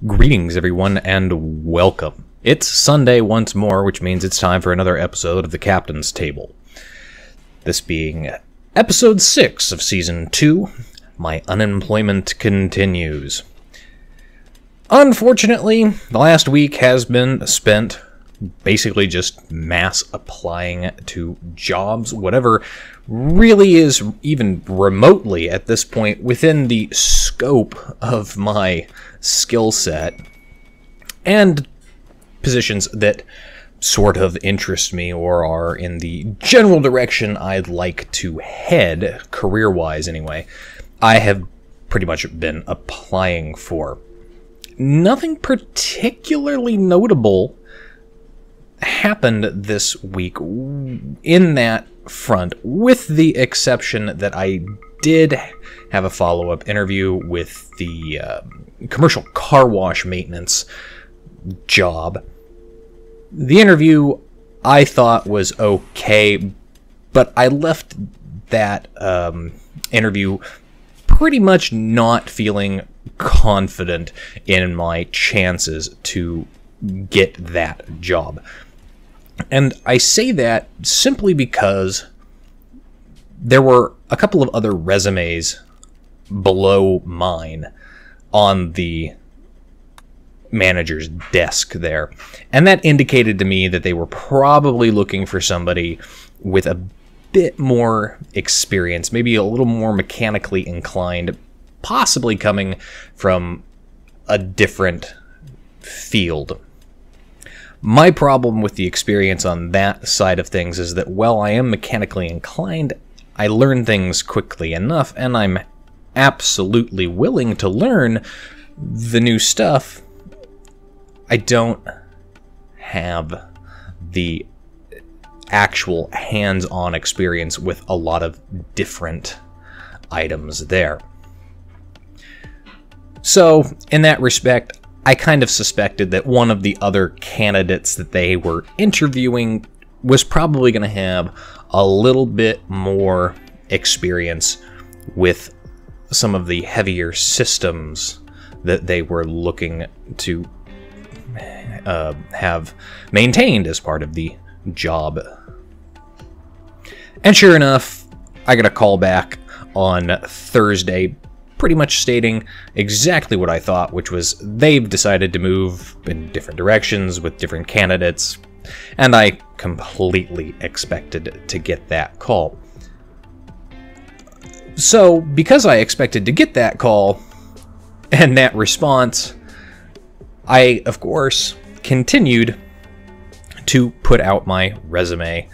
Greetings, everyone, and welcome. It's Sunday once more, which means it's time for another episode of the Captain's Table. This being episode 6 of Season 2, My Unemployment Continues. Unfortunately, the last week has been spent basically just mass applying to jobs, whatever really is even remotely at this point within the scope of my skill set, and positions that sort of interest me or are in the general direction I'd like to head, career-wise anyway, I have pretty much been applying for. Nothing particularly notable happened this week in that front, with the exception that I did have a follow-up interview with the commercial car wash maintenance job. The interview I thought was okay, but I left that interview pretty much not feeling confident in my chances to get that job. And I say that simply because there were a couple of other resumes below mine on the manager's desk there, and that indicated to me that they were probably looking for somebody with a bit more experience, maybe a little more mechanically inclined, possibly coming from a different field. My problem with the experience on that side of things is that while I am mechanically inclined, I learn things quickly enough, and I'm absolutely willing to learn the new stuff. I don't have the actual hands-on experience with a lot of different items there. So, in that respect, I kind of suspected that one of the other candidates that they were interviewing was probably going to have a little bit more experience with some of the heavier systems that they were looking to have maintained as part of the job. And sure enough, I got a call back on Thursday pretty much stating exactly what I thought, which was they've decided to move in different directions with different candidates, and I completely expected to get that call. So, because I expected to get that call and that response, I, of course, continued to put out my resume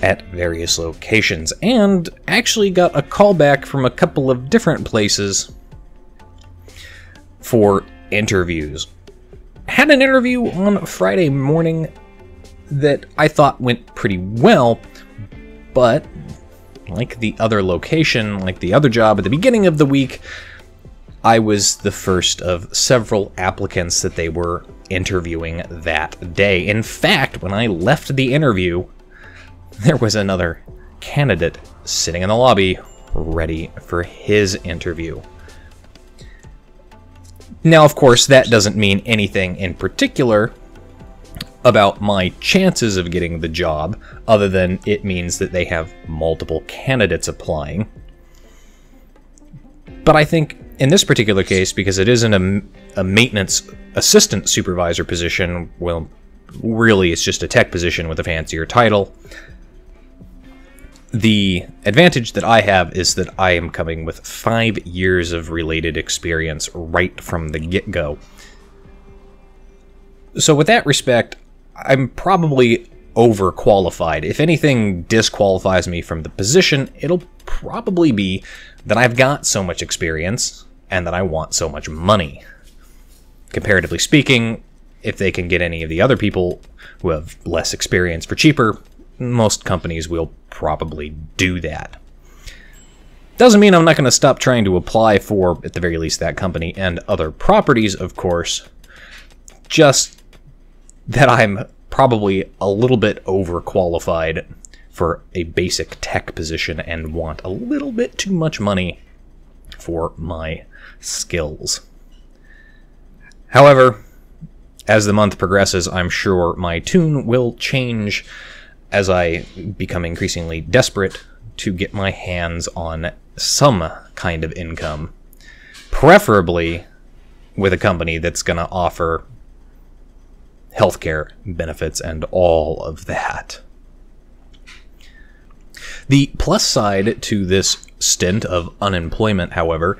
at various locations, and actually got a call back from a couple of different places for interviews. Had an interview on Friday morning that I thought went pretty well, but like the other location, like the other job at the beginning of the week, I was the first of several applicants that they were interviewing that day. In fact, when I left the interview, there was another candidate sitting in the lobby ready for his interview. Now, of course, that doesn't mean anything in particular about my chances of getting the job, other than it means that they have multiple candidates applying. But I think in this particular case, because it isn't a maintenance assistant supervisor position, well, really it's just a tech position with a fancier title, the advantage that I have is that I am coming with 5 years of related experience right from the get-go. So with that respect, I'm probably overqualified. If anything disqualifies me from the position, it'll probably be that I've got so much experience and that I want so much money. Comparatively speaking, if they can get any of the other people who have less experience for cheaper, most companies will probably do that. Doesn't mean I'm not going to stop trying to apply for, at the very least, that company and other properties, of course. Just that I'm probably a little bit overqualified for a basic tech position and want a little bit too much money for my skills. However, as the month progresses, I'm sure my tune will change as I become increasingly desperate to get my hands on some kind of income, preferably with a company that's going to offer healthcare benefits and all of that. The plus side to this stint of unemployment, however,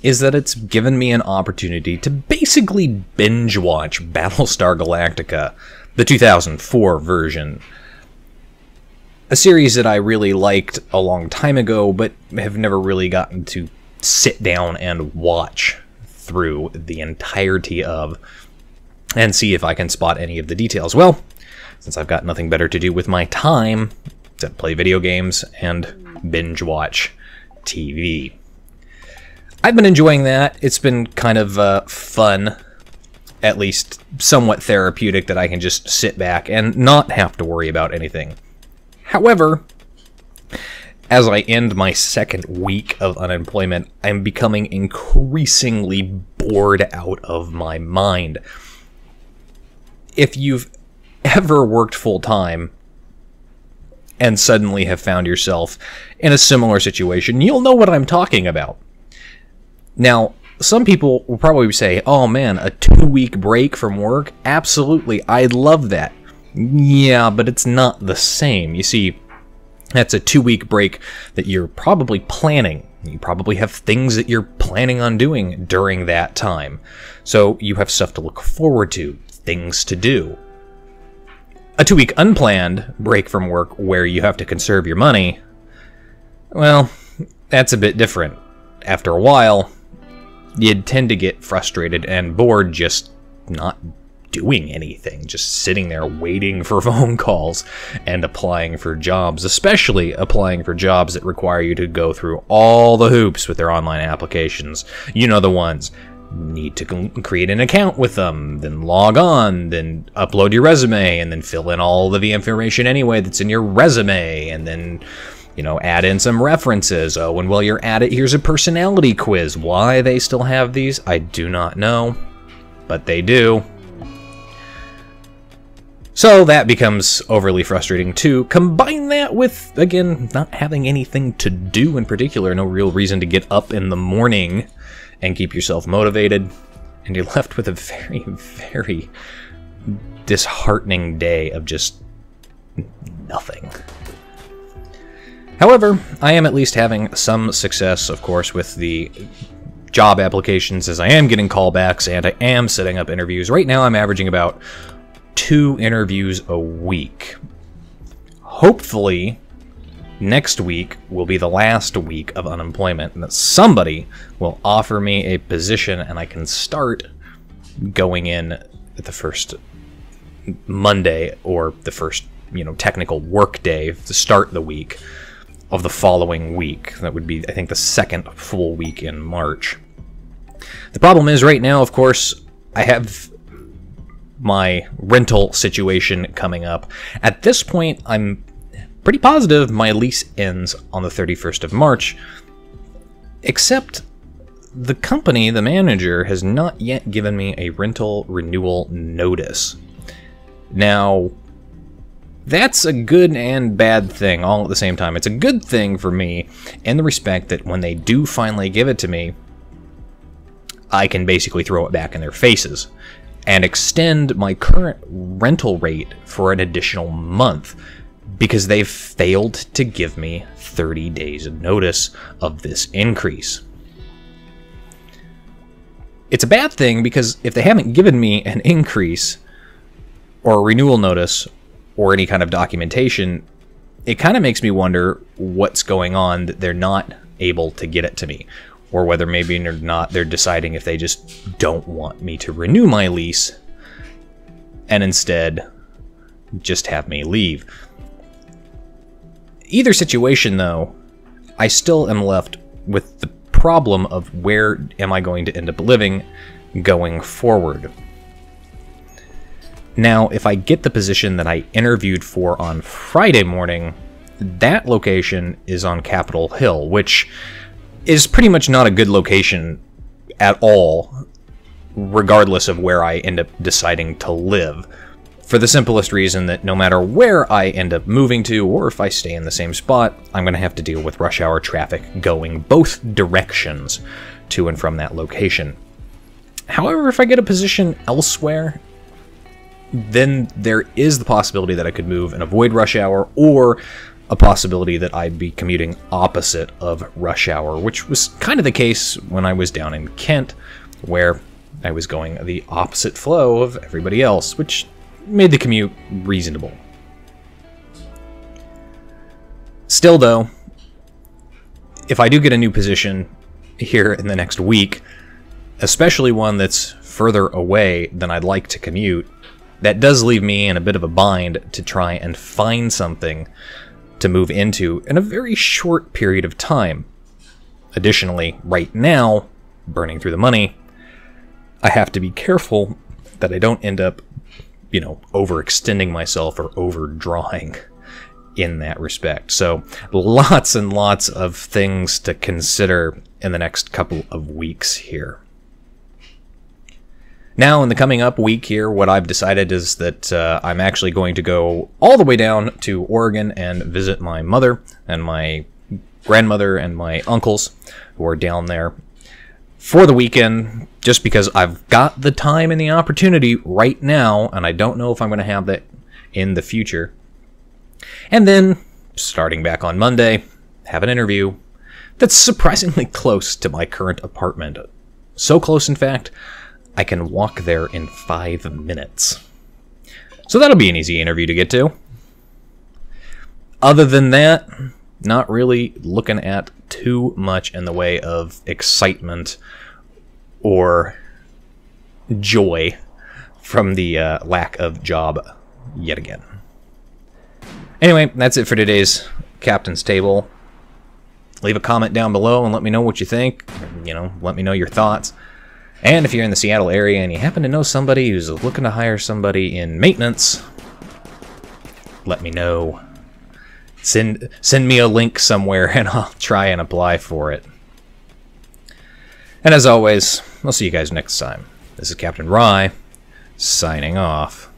is that it's given me an opportunity to basically binge watch Battlestar Galactica, the 2004 version. A series that I really liked a long time ago, but have never really gotten to sit down and watch through the entirety of and see if I can spot any of the details. Well, since I've got nothing better to do with my time except play video games and binge watch TV. I've been enjoying that. It's been kind of fun, at least somewhat therapeutic, that I can just sit back and not have to worry about anything. However, as I end my second week of unemployment, I'm becoming increasingly bored out of my mind. If you've ever worked full-time and suddenly have found yourself in a similar situation, you'll know what I'm talking about. Now, some people will probably say, oh man, a 2-week break from work? Absolutely, I'd love that. Yeah, but it's not the same. You see, that's a 2-week break that you're probably planning. You probably have things that you're planning on doing during that time. So you have stuff to look forward to, things to do. A 2-week unplanned break from work where you have to conserve your money, well, that's a bit different. After a while, you'd tend to get frustrated and bored just not doing anything, just sitting there waiting for phone calls and applying for jobs, especially applying for jobs that require you to go through all the hoops with their online applications. You know the ones. Need to create an account with them, then log on, then upload your resume, and then fill in all of the information anyway that's in your resume, and then, you know, add in some references. Oh, and while you're at it, here's a personality quiz. Why they still have these, I do not know, but they do. So that becomes overly frustrating too. Combine that with, again, not having anything to do in particular, no real reason to get up in the morning and keep yourself motivated, and you're left with a very, very disheartening day of just nothing. However, I am at least having some success, of course, with the job applications, as I am getting callbacks and I am setting up interviews. Right now I'm averaging about 2 interviews a week. Hopefully, next week will be the last week of unemployment, and that somebody will offer me a position and I can start going in at the first Monday or the first, technical work day to start the week of the following week. That would be, I think, the second full week in March. The problem is right now, of course, I have my rental situation coming up. At this point, I'm pretty positive my lease ends on the 31st of March, except the company, the manager, has not yet given me a rental renewal notice. Now, that's a good and bad thing all at the same time. It's a good thing for me in the respect that when they do finally give it to me, I can basically throw it back in their faces and extend my current rental rate for an additional month, because they've failed to give me 30 days of notice of this increase. It's a bad thing because if they haven't given me an increase or a renewal notice or any kind of documentation, it kind of makes me wonder what's going on that they're not able to get it to me, or whether maybe they're deciding if they just don't want me to renew my lease and instead just have me leave. Either situation, though, I still am left with the problem of where am I going to end up living going forward. Now, if I get the position that I interviewed for on Friday morning, that location is on Capitol Hill, which is pretty much not a good location at all regardless of where I end up deciding to live. For the simplest reason that no matter where I end up moving to, or if I stay in the same spot, I'm going to have to deal with rush hour traffic going both directions to and from that location. However, if I get a position elsewhere, then there is the possibility that I could move and avoid rush hour, or a possibility that I'd be commuting opposite of rush hour, which was kind of the case when I was down in Kent, where I was going the opposite flow of everybody else, which made the commute reasonable. Still though, if I do get a new position here in the next week, especially one that's further away than I'd like to commute, that does leave me in a bit of a bind to try and find something to move into in a very short period of time. Additionally, right now, burning through the money, I have to be careful that I don't end up, overextending myself or overdrawing in that respect. So lots and lots of things to consider in the next couple of weeks here. Now, in the coming up week here, what I've decided is that I'm actually going to go all the way down to Oregon and visit my mother and my grandmother and my uncles who are down there for the weekend, just because I've got the time and the opportunity right now, and I don't know if I'm going to have that in the future. And then, starting back on Monday, have an interview that's surprisingly close to my current apartment. So close, in fact, I can walk there in 5 minutes. So that'll be an easy interview to get to. Other than that, not really looking at too much in the way of excitement or joy from the lack of job yet again. Anyway, that's it for today's Captain's Table. Leave a comment down below and let me know what you think. Let me know your thoughts. And if you're in the Seattle area and you happen to know somebody who's looking to hire somebody in maintenance, let me know. Send me a link somewhere and I'll try and apply for it. And as always, I'll see you guys next time. This is Captain Rye, signing off.